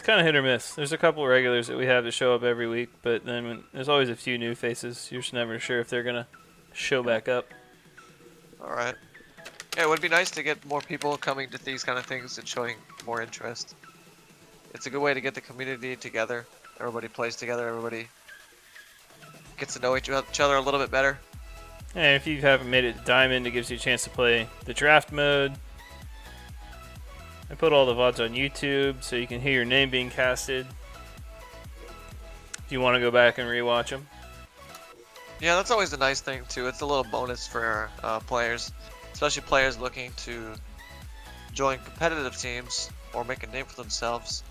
It's kind of hit or miss. There's a couple regulars that we have that show up every week, but then there's always a few new faces. You're just never sure if they're gonna show back up. All right. Yeah, it would be nice to get more people coming to these kind of things and showing more interest. It's a good way to get the community together. Everybody plays together. Everybody gets to know each other a little bit better. And if you haven't made it to Diamond, it gives you a chance to play the draft mode. I put all the VODs on YouTube so you can hear your name being casted if you want to go back and rewatch them. Yeah, that's always a nice thing too. It's a little bonus for players, especially players looking to join competitive teams or make a name for themselves.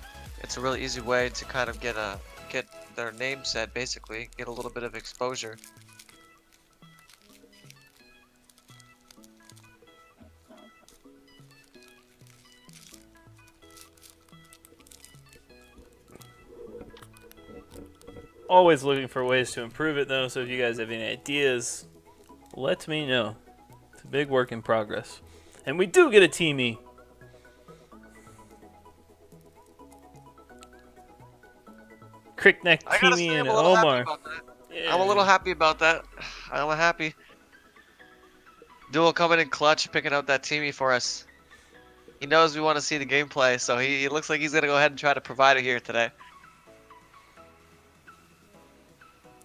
It's a really easy way to kind of get their name set, basically, get a little bit of exposure. Always looking for ways to improve it though, so if you guys have any ideas, let me know. It's a big work in progress. And we do get a teamie. Crickneck teamie and Omar. Yeah. I'm a little happy about that. I'm happy. Duel coming in clutch, picking up that teamie for us. He knows we want to see the gameplay, so he looks like he's going to go ahead and try to provide it here today.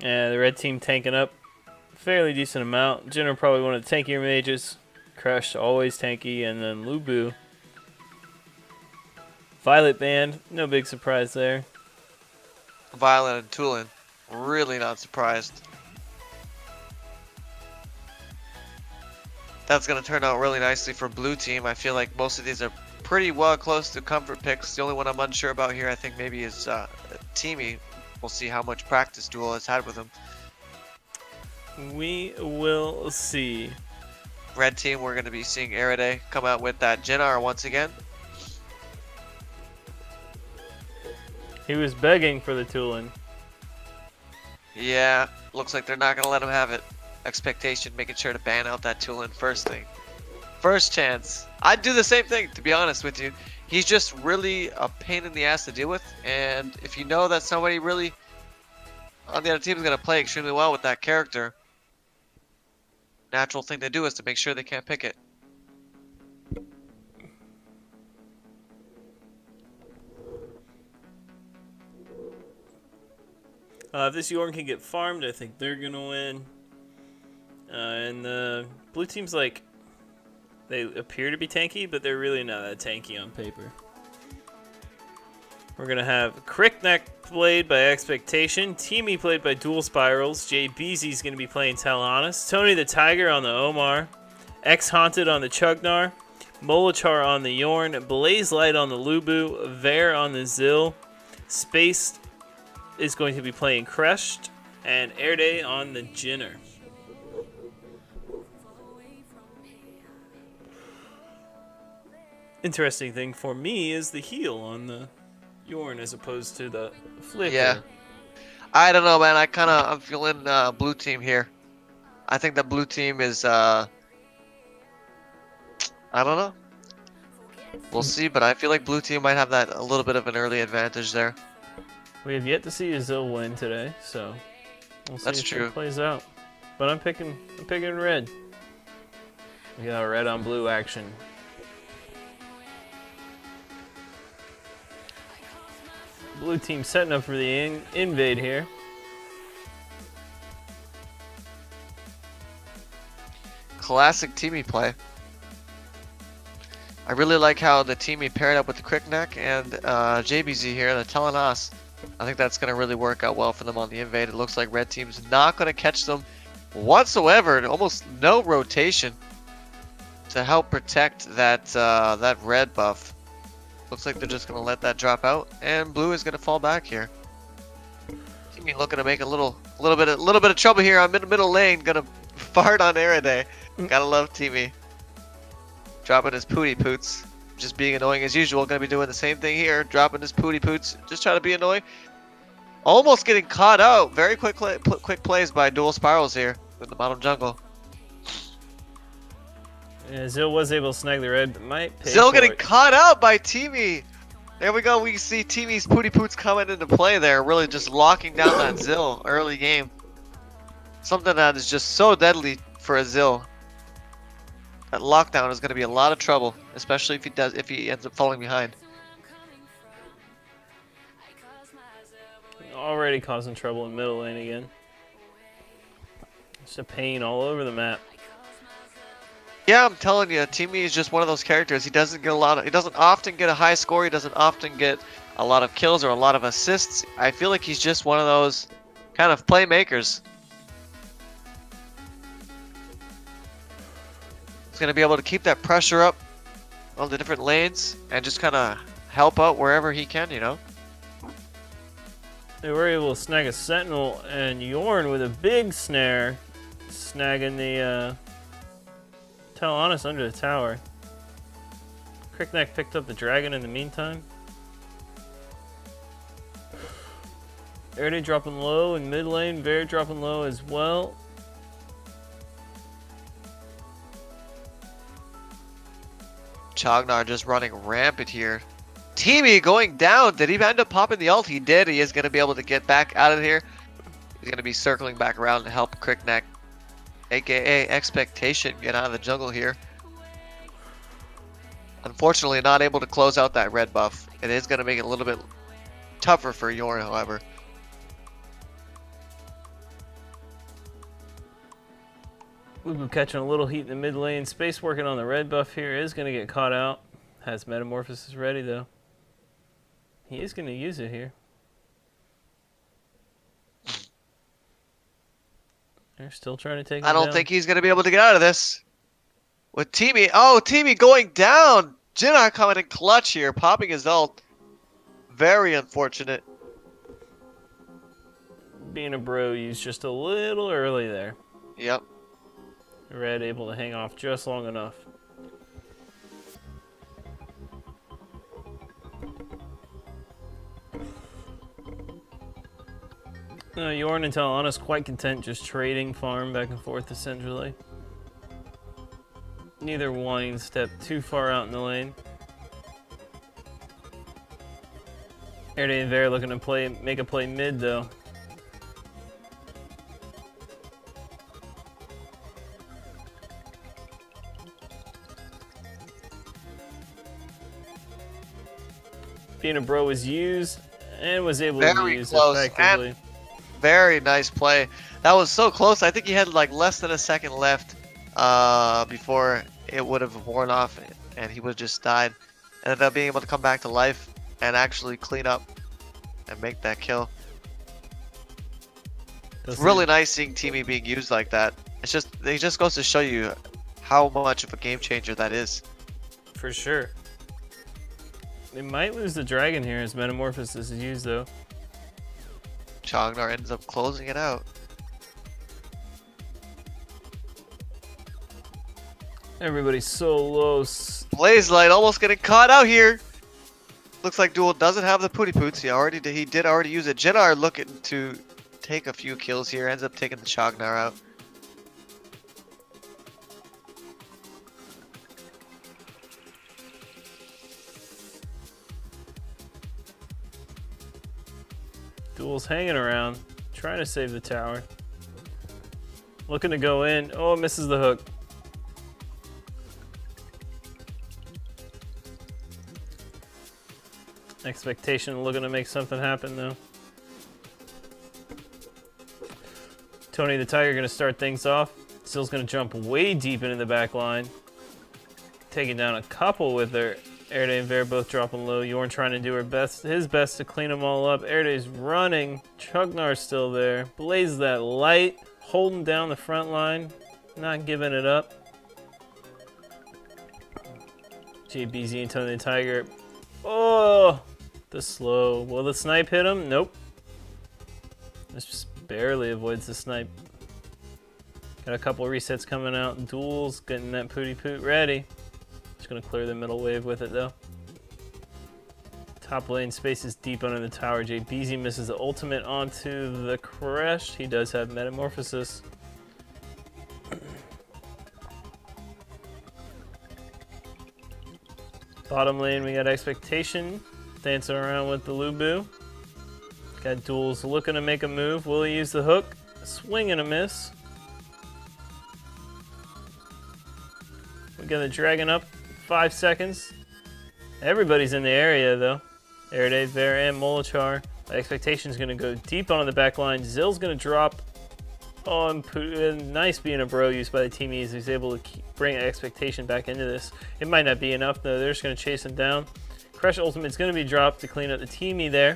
Yeah, the red team tanking up a fairly decent amount. Jenner probably one of the tankier mages. Crush, always tanky, and then Lubu. Violet Band, no big surprise there. Violet and Tulin, really not surprised. That's going to turn out really nicely for blue team. I feel like most of these are pretty well close to comfort picks. The only one I'm unsure about here, I think maybe is Teamy. We'll see how much practice Duel has had with him. We will see. Red team, we're going to be seeing Araday come out with that Jinnar once again. He was begging for the Tulin. Yeah, looks like they're not going to let him have it. Expectation, making sure to ban out that Tulin first thing. First chance. I'd do the same thing, to be honest with you. He's just really a pain in the ass to deal with, and if you know that somebody really on the other team is going to play extremely well with that character, natural thing to do is to make sure they can't pick it. If this Yorn can get farmed, I think they're going to win. And the blue team's like, they appear to be tanky, but they're really not that tanky on paper. We're going to have Crickneck played by Expectation, Teamy played by Dual Spirals, Jay Beezy's going to be playing Talanis, Tony the Tiger on the Omar, X-Haunted on the Chugnar, Molachar on the Yorn, Blaze Light on the Lubu, Vare on the Zill, Space is going to be playing Crushed, and Airday on the Jinner. Interesting thing for me is the heal on the Yorn as opposed to the Flicker. Yeah. I don't know, man. I'm feeling blue team here. I think the blue team is, I don't know. We'll see, but I feel like blue team might have that a little bit of an early advantage there. We have yet to see Azil win today, so we'll see if it plays out. But I'm picking red. We got red on blue action. Blue team setting up for the invade here. Classic teamy play. I really like how the teamy paired up with the Crickneck and JBZ here, the Telenas. I think that's going to really work out well for them on the invade. It looks like red team's not going to catch them whatsoever. Almost no rotation to help protect that that red buff. Looks like they're just going to let that drop out, and blue is going to fall back here. Teamy looking to make a little bit of trouble here on middle lane. Going to fart on Araday. Gotta love Teamy. Dropping his pooty poots. Just being annoying as usual. Gonna be doing the same thing here. Dropping his pooty poots. Just trying to be annoying. Almost getting caught out. Very quick plays by Dual Spirals here in the bottom jungle. Yeah, Zill was able to snag the red, but might pay Zill for getting it. caught out by Teamy. There we go. We see Teamy's Pooty Poots coming into play there, really just locking down that Zill early game. Something that is just so deadly for a Zill. That lockdown is going to be a lot of trouble, especially if he ends up falling behind. Already causing trouble in middle lane again. Just a pain all over the map. Yeah, I'm telling you, Teamy is just one of those characters. He doesn't often get a high score. He doesn't often get a lot of kills or a lot of assists. I feel like he's just one of those kind of playmakers. He's going to be able to keep that pressure up on the different lanes and just kind of help out wherever he can, you know? They were able to snag a Sentinel, and Yorn with a big snare, snagging the Talonus under the tower. Crickneck picked up the dragon in the meantime. Erde dropping low in mid lane, Bear dropping low as well. Chognar just running rampant here. Teamy going down. Did he end up popping the ult? He did. He is going to be able to get back out of here. He's going to be circling back around to help Crickneck, aka Expectation, get out of the jungle here. Unfortunately, not able to close out that red buff. It is going to make it a little bit tougher for Yorn, however. We've been catching a little heat in the mid lane. Space working on the red buff here is going to get caught out. Has Metamorphosis ready though. He is going to use it here. They're still trying to take him I don't down. think he's going to be able to get out of this. With Teamy. Oh, Teamy going down. Jinnar coming in clutch here, popping his ult. Very unfortunate. Being a bro used just a little early there. Yep. Red able to hang off just long enough. Yorn and Talonus quite content just trading farm back and forth essentially. Neither wanting to step too far out in the lane. Erde and Vera looking to make a play mid though. Being a bro was used and was able to Very use close, effectively. and very nice play. That was so close. I think he had like less than a second left before it would have worn off and he would have just died. Ended up being able to come back to life and actually clean up and make that kill. It's really nice seeing Teamy being used like that. It just goes to show you how much of a game changer that is. For sure. They might lose the dragon here as Metamorphosis is used though. Chognar ends up closing it out. Everybody's so low. Blaze Light almost getting caught out here. Looks like Duel doesn't have the Pooty Poots. He did already use it. Jinnar looking to take a few kills here. Ends up taking the Chognar out. Duel's hanging around, trying to save the tower. Looking to go in. Oh, misses the hook. Expectation looking to make something happen though. Tony the Tiger gonna start things off. Still's gonna jump way deep into the back line. Taking down a couple with her. Erde and Ver both dropping low. Yorn trying to do his best to clean them all up. Erde's running. Chugnar's still there. Blaze that light. Holding down the front line. Not giving it up. JBZ and Tony the Tiger. Oh! The slow. Will the snipe hit him? Nope. Just barely avoids the snipe. Got a couple resets coming out. Duels getting that Pooty Poot ready. Just gonna clear the middle wave with it though. Top lane space is deep under the tower. JBZ misses the ultimate onto the Crash. He does have Metamorphosis. Bottom lane we got Expectation. dancing around with the Lubu. Got Duels looking to make a move. Will he use the hook? Swing and a miss. We got the Dragon up 5 seconds. Everybody's in the area though. Erede, Ver, and Molichar. Expectation's going to go deep onto the back line. Zill's going to drop. Oh, and nice being a bro used by the teamies. He's able to bring Expectation back into this. It might not be enough though. They're just going to chase him down. Crush Ultimate's going to be dropped to clean up the teamie there.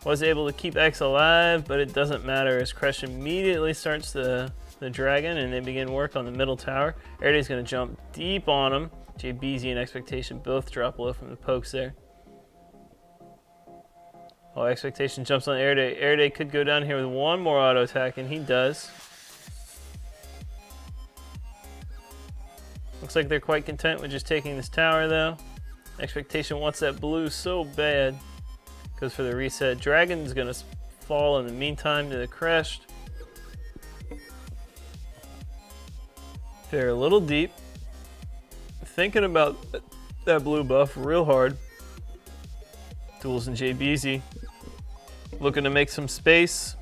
Was able to keep X alive, but it doesn't matter as Crush immediately starts the Dragon and they begin work on the middle tower. Erede's going to jump deep on him. JBZ and Expectation both drop low from the pokes there. Oh, Expectation jumps on Erede. Erede could go down here with one more auto attack, and he does. Looks like they're quite content with just taking this tower, though. Expectation wants that blue so bad. Goes for the reset. Dragon's going to fall in the meantime to the crest. They're a little deep. Thinking about that blue buff real hard. Duels and JBZ looking to make some space.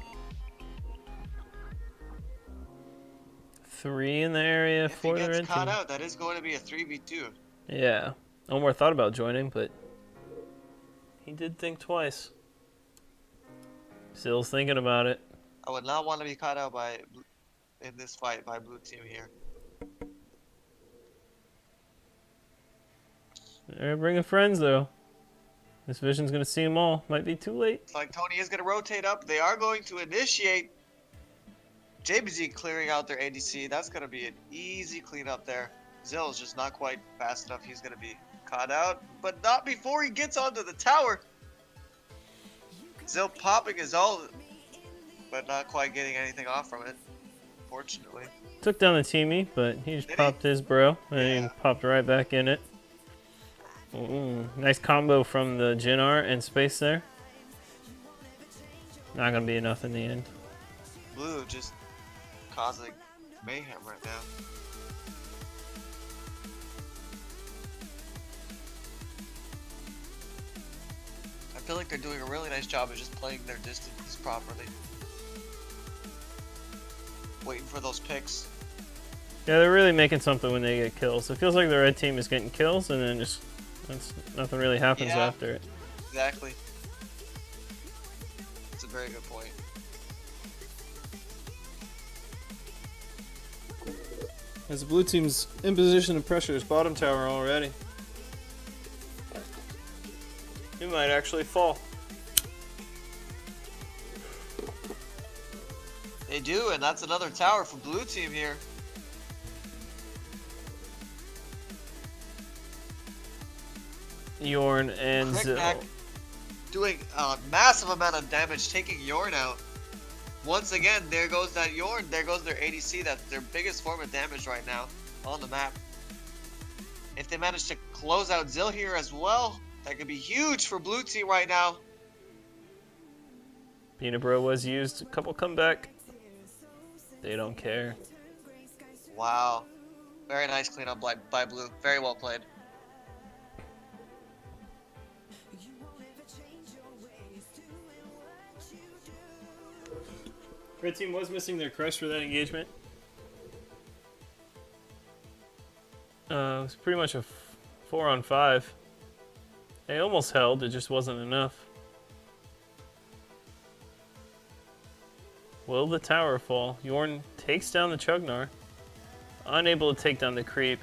3 in the area for the red team. If he gets caught out, that is going to be a 3v2. Yeah. Omar thought about joining, but he did think twice. Still's thinking about it. I would not want to be caught out in this fight by blue team here. They're bringing friends, though. This Vision's going to see them all. Might be too late. It's like Tony is going to rotate up. They are going to initiate JBZ clearing out their ADC. That's going to be an easy cleanup there. Zill's just not quite fast enough. He's going to be caught out, but not before he gets onto the tower. Zill popping his ult, but not quite getting anything off from it, fortunately. Took down the teamie, but he just popped his bro, and he popped right back in it. Ooh, nice combo from the Jinnar and Space there. Not going to be enough in the end. Blue just causing mayhem right now. I feel like they're doing a really nice job of just playing their distance properly. Waiting for those picks. Yeah, they're really making something when they get kills. It feels like the red team is getting kills and then just nothing really happens after it. Exactly. That's a very good point. As the blue team's in position to pressure his bottom tower already. He might actually fall. They do, and that's another tower for blue team here. Yorn and Zill doing a massive amount of damage, taking Yorn out. Once again, there goes that Yorn, there goes their ADC, that's their biggest form of damage right now on the map. If they manage to close out Zill here as well, that could be huge for blue team right now. Peanut Bro was used, a couple comeback. They don't care. Wow. Very nice cleanup by blue. Very well played. Red team was missing their crush for that engagement. It was pretty much a 4-on-5. They almost held, it just wasn't enough. Will the tower fall? Yorn takes down the Chugnar. Unable to take down the creep.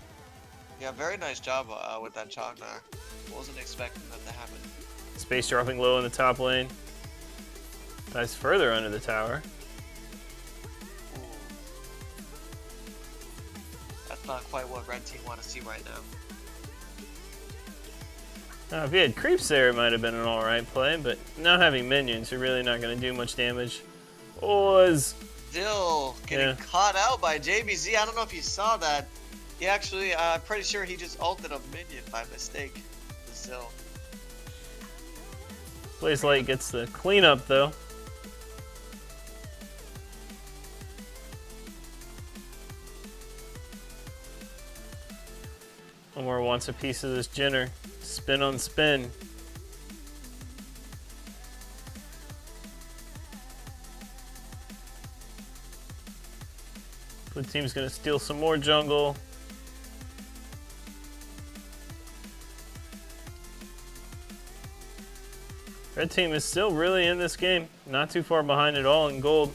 Yeah, very nice job with that Chugnar. Wasn't expecting that to happen. Space dropping low in the top lane. Dives further under the tower. Not quite what red team want to see right now. Now, if he had creeps there, it might have been an alright play, but not having minions, you're really not going to do much damage. Still getting caught out by JBZ. I don't know if you saw that. He actually, I'm pretty sure he just ulted a minion by mistake. Zill. Blaze Light gets the cleanup, though. Omar wants a piece of this Jinner. Spin on spin. Blue team's gonna steal some more jungle. Red team is still really in this game. Not too far behind at all in gold.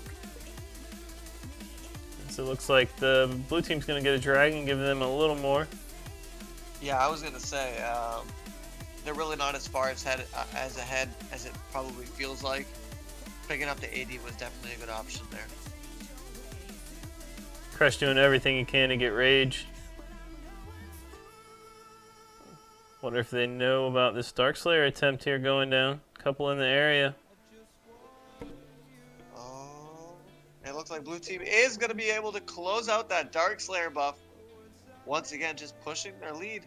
So it looks like the blue team's gonna get a dragon, give them a little more. Yeah, I was gonna say they're really not as far ahead as it probably feels like. Picking up the AD was definitely a good option there. Crush doing everything he can to get rage. Wonder if they know about this Darkslayer attempt here going down. Couple in the area. Oh, it looks like blue team is gonna be able to close out that Darkslayer buff. Once again, just pushing their lead.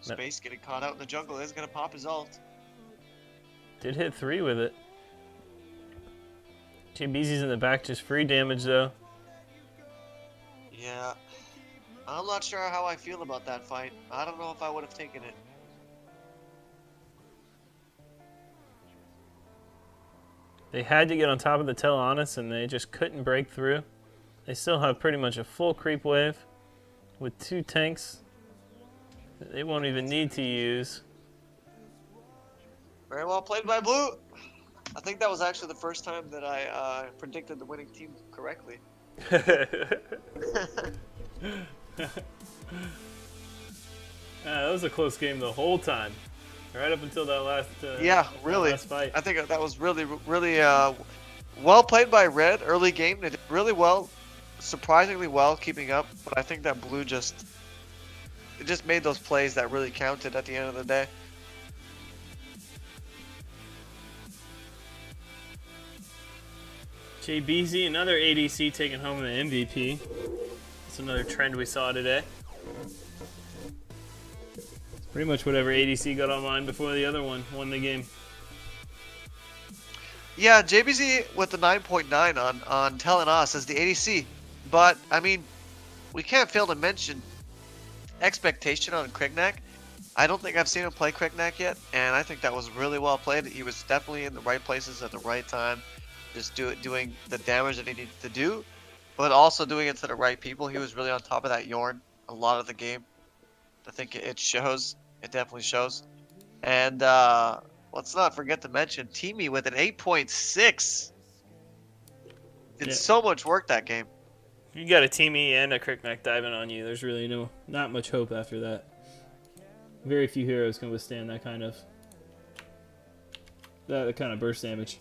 Space getting caught out in the jungle is gonna pop his ult. Did hit 3 with it. JBZ's in the back, just free damage though. Yeah, I'm not sure how I feel about that fight. I don't know if I would have taken it. They had to get on top of the Teleonis and they just couldn't break through. They still have pretty much a full creep wave with 2 tanks that they won't even need to use. Very well played by blue. I think that was actually the first time that I predicted the winning team correctly. That was a close game the whole time, right up until that last. Yeah, really. Last fight. I think that was really well played by red early game. They did really well, surprisingly well keeping up. But I think that blue just made those plays that really counted at the end of the day. JBZ, another ADC taking home the MVP. That's another trend we saw today. It's pretty much whatever ADC got online before the other one won the game. Yeah, JBZ with the 9.9 on telling us as the ADC. But, I mean, we can't fail to mention expectation on Krignac. I don't think I've seen him play Krignac yet, and I think that was really well played. He was definitely in the right places at the right time. Just doing the damage that he needed to do, but also doing it to the right people. He was really on top of that Yorn a lot of the game. I think it shows. It definitely shows. And let's not forget to mention Teamy with an 8.6. Did so much work that game. You got a Teamy and a Krignac diving on you. There's really not much hope after that. Very few heroes can withstand that kind of burst damage.